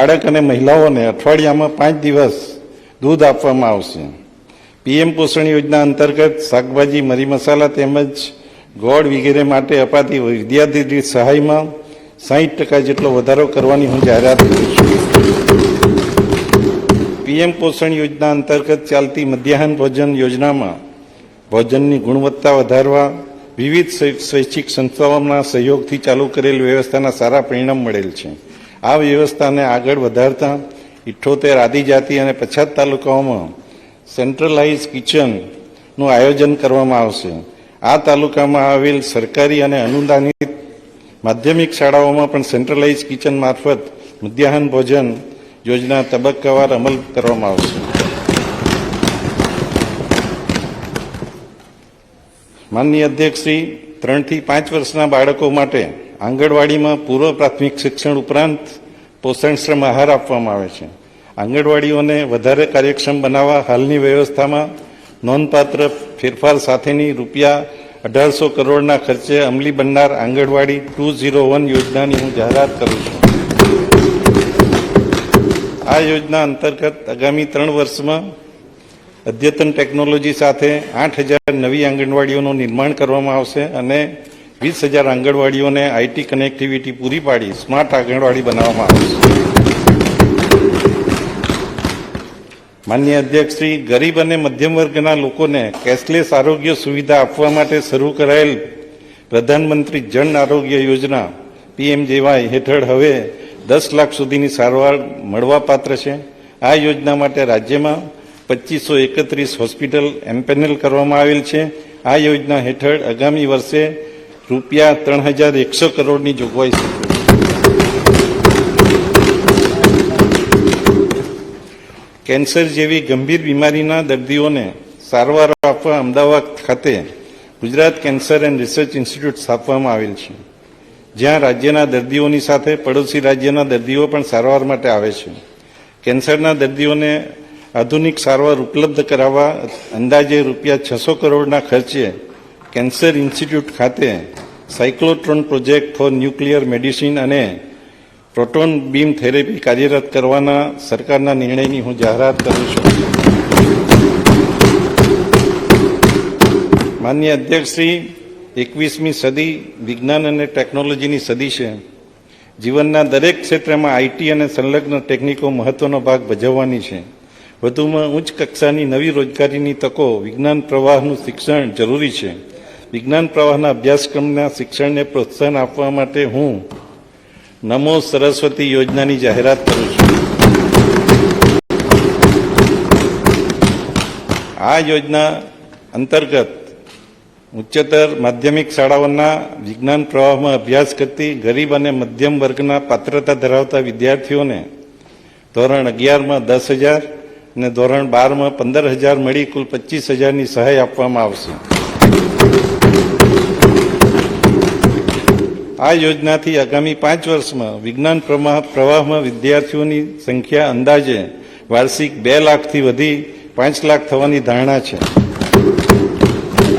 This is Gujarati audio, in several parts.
બાળક અને મહિલાઓને અઠવાડિયામાં 5 દિવસ દૂધ આપવામાં આવશે. પીએમ પોષણ યોજના અંતર્ગત શાકભાજી, મરી મસાલા તેમજ ગોળ વગેરે માટે અપાતી વિદ્યાર્થી દીઠ સહાયમાં 60% જેટલો વધારો કરવાની હું જાહેરાત કરું છું. પીએમ પોષણ યોજના અંતર્ગત ચાલતી મધ્યાહન ભોજન યોજનામાં ભોજનની ગુણવત્તા વધારવા વિવિધ સ્વૈચ્છિક સંસ્થાઓના સહયોગથી ચાલુ કરેલ વ્યવસ્થાના સારા પરિણામ મળેલ છે. આ વ્યવસ્થાને આગળ વધારતા 78 આદિજાતિ અને પછાત તાલુકાઓમાં સેન્ટ્રલાઇઝ કિચનનું આયોજન કરવામાં આવશે. આ તાલુકામાં આવેલ સરકારી અને અનુદાનિત માધ્યમિક શાળાઓમાં પણ સેન્ટ્રલાઇઝ કિચન મારફત મધ્યાહન ભોજન યોજના તબક્કાવાર અમલ કરવામાં આવશે. માનનીય અધ્યક્ષશ્રી, 3 થી 5 વર્ષના બાળકો માટે આંગણવાડીમાં પૂર્વ પ્રાથમિક શિક્ષણ ઉપરાંત પોષણક્ષમ આહાર આપવામાં આવે છે. આંગણવાડીઓને વધારે કાર્યક્ષમ બનાવવા હાલની વ્યવસ્થામાં નોંધપાત્ર ફેરફાર સાથેની ₹1800 કરોડના ખર્ચે અમલી બનનાર આંગણવાડી 201 યોજનાની હું જાહેરાત કરું છું. આ યોજના અંતર્ગત આગામી 3 વર્ષમાં અદ્યતન ટેકનોલોજી સાથે 8000 નવી આંગણવાડીઓનું નિર્માણ કરવામાં આવશે અને 20000 આંગણવાડીઓને આઈટી કનેક્ટિવિટી પૂરી પાડી સ્માર્ટ આંગણવાડી બનાવવામાં આવશે. માનનીય અધ્યક્ષશ્રી, ગરીબ અને મધ્યમ વર્ગના લોકોને કેશલેસ આરોગ્ય સુવિધા આપવા માટે શરૂ કરાયેલ પ્રધાનમંત્રી જન આરોગ્ય યોજના PMJY હેઠળ હવે 10 લાખ સુધીની સારવાર મળવાપાત્ર છે. આ યોજના માટે રાજ્યમાં 2531 હોસ્પિટલ એમ્પેનલ કરવામાં આવેલ છે. આ યોજના હેઠળ આગામી વર્ષે ₹3100 કરોડની જોગવાઈ છે. કેન્સર જેવી ગંભીર બીમારીના દર્દીઓને સારવાર આપવા અમદાવાદ ખાતે Gujarat cancer and research institute સ્થાપવામાં આવેલ છે, જ્યાં રાજ્યના દર્દીઓની સાથે પડોશી રાજ્યના દર્દીઓ પણ સારવાર માટે આવે છે. કેન્સરના દર્દીઓને આધુનિક સારવાર ઉપલબ્ધ કરાવવા અંદાજે ₹600 કરોડના ખર્ચે કેન્સર ઇન્સ્ટિટ્યૂટ ખાતે cyclotron project for nuclear medicine અને પ્રોટોન બીમ થેરેપી કાર્યરત કરવાના સરકારના નિર્ણયની હું જાહેરાત કરું છું. માનનીય અધ્યક્ષશ્રી, 21મી સદી વિજ્ઞાન અને ટેકનોલોજીની સદી છે. જીવનના દરેક ક્ષેત્રમાં આઈટી અને સંલગ્ન ટેકનિકો મહત્વનો ભાગ ભજવવાની છે. વધુમાં ઉચ્ચ કક્ષાની નવી રોજગારીની તકો વિજ્ઞાન પ્રવાહનું શિક્ષણ જરૂરી છે. વિજ્ઞાન પ્રવાહના અભ્યાસક્રમના શિક્ષણને પ્રોત્સાહન આપવા માટે હું નમો સરસ્વતી યોજનાની જાહેરાત કરું છું. આ યોજના અંતર્ગત ઉચ્ચતર માધ્યમિક શાળાઓના વિજ્ઞાન પ્રવાહમાં અભ્યાસ કરતી ગરીબ અને મધ્યમ વર્ગના પાત્રતા ધરાવતા વિદ્યાર્થીઓને ધોરણ 11માં 10,000 અને ધોરણ 12માં 15,000 મળી કુલ 25,000ની સહાય આપવામાં આવશે. આ યોજનાથી આગામી 5 વર્ષમાં વિજ્ઞાન પ્રવાહમાં વિદ્યાર્થીઓની સંખ્યા અંદાજે વાર્ષિક 2 લાખથી વધી 5 લાખ થવાની ધારણા છે.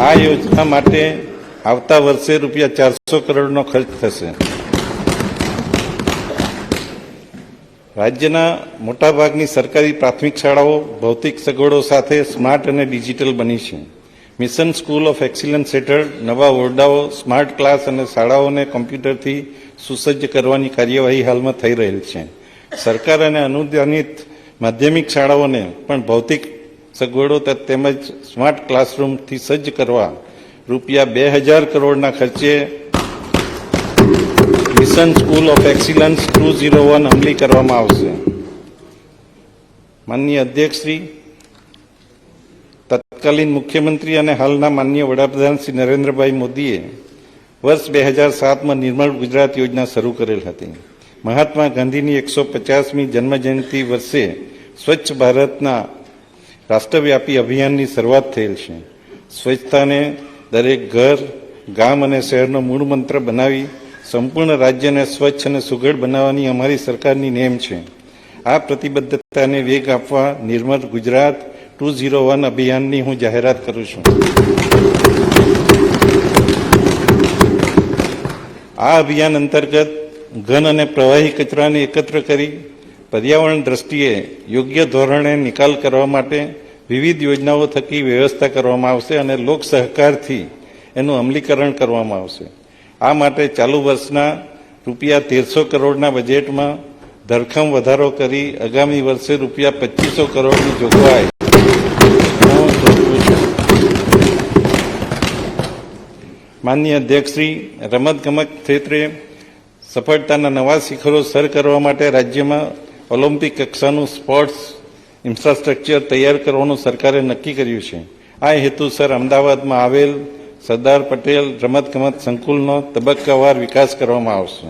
આ યોજના માટે આવતા વર્ષે ₹400 કરોડનો ખર્ચ થશે. રાજ્યના મોટાભાગની સરકારી પ્રાથમિક શાળાઓ ભૌતિક સગવડો સાથે સ્માર્ટ અને ડિજિટલ બની છે. મિશન સ્કૂલ ઓફ એક્સિલન્સ હેઠળ નવા ઓરડાઓ, સ્માર્ટ ક્લાસ અને શાળાઓને કોમ્પ્યુટરથી સુસજ્જ કરવાની કાર્યવાહી હાલમાં થઈ રહેલ છે. સરકાર અને અનુદાનિત માધ્યમિક શાળાઓને પણ ભૌતિક સગવડો તેમજ સ્માર્ટ ક્લાસરૂમથી સજ્જ કરવા ₹2000 કરોડના ખર્ચે મિશન સ્કૂલ ઓફ એક્સિલન્સ 201 અમલી કરવામાં આવશે. માનનીય અધ્યક્ષશ્રી, તત્કાલીન મુખ્યમંત્રી અને હાલના માનનીય વડાપ્રધાન શ્રી નરેન્દ્રભાઈ મોદીએ વર્ષ 2007માં નિર્મળ ગુજરાત યોજના શરૂ કરેલ હતી. મહાત્મા ગાંધીની 150મી જન્મજયંતિ વર્ષે સ્વચ્છ ભારતના રાષ્ટ્રવ્યાપી અભિયાનની શરૂઆત થયેલ છે. સ્વચ્છતાને દરેક ઘર, ગામ અને શહેરનો મૂળ મંત્ર બનાવી સંપૂર્ણ રાજ્યને સ્વચ્છ અને સુઘડ બનાવવાની અમારી સરકારની નેમ છે. આ પ્રતિબદ્ધતાને વેગ આપવા નિર્મળ ગુજરાત 201 અભિયાનની હું જાહેરાત કરું છું. આ અભિયાન અંતર્ગત ઘન અને પ્રવાહી કચરાને એકત્ર કરી પર્યાવરણ દ્રષ્ટિએ યોગ્ય ધોરણે નિકાલ કરવા માટે વિવિધ યોજનાઓ થકી વ્યવસ્થા કરવામાં આવશે અને લોક સહકારથી એનું અમલીકરણ કરવામાં આવશે. આ માટે ચાલુ વર્ષના રૂપિયા 1300 કરોડના બજેટમાં ધરખમ વધારો કરી આગામી વર્ષે રૂપિયા 2500 કરોડની જોગવાઈ. માનનીય અધ્યક્ષશ્રી, રમતગમત ક્ષેત્રે સફળતાના નવા શિખરો સર કરવા માટે રાજ્યમાં ઓલિમ્પિક કક્ષાનું સ્પોર્ટ્સ ઇન્ફ્રાસ્ટ્રક્ચર તૈયાર કરવાનું સરકારે નક્કી કર્યું છે. આ હેતુસર અમદાવાદમાં આવેલ સરદાર પટેલ રમતગમત સંકુલનો તબક્કાવાર વિકાસ કરવામાં આવશે.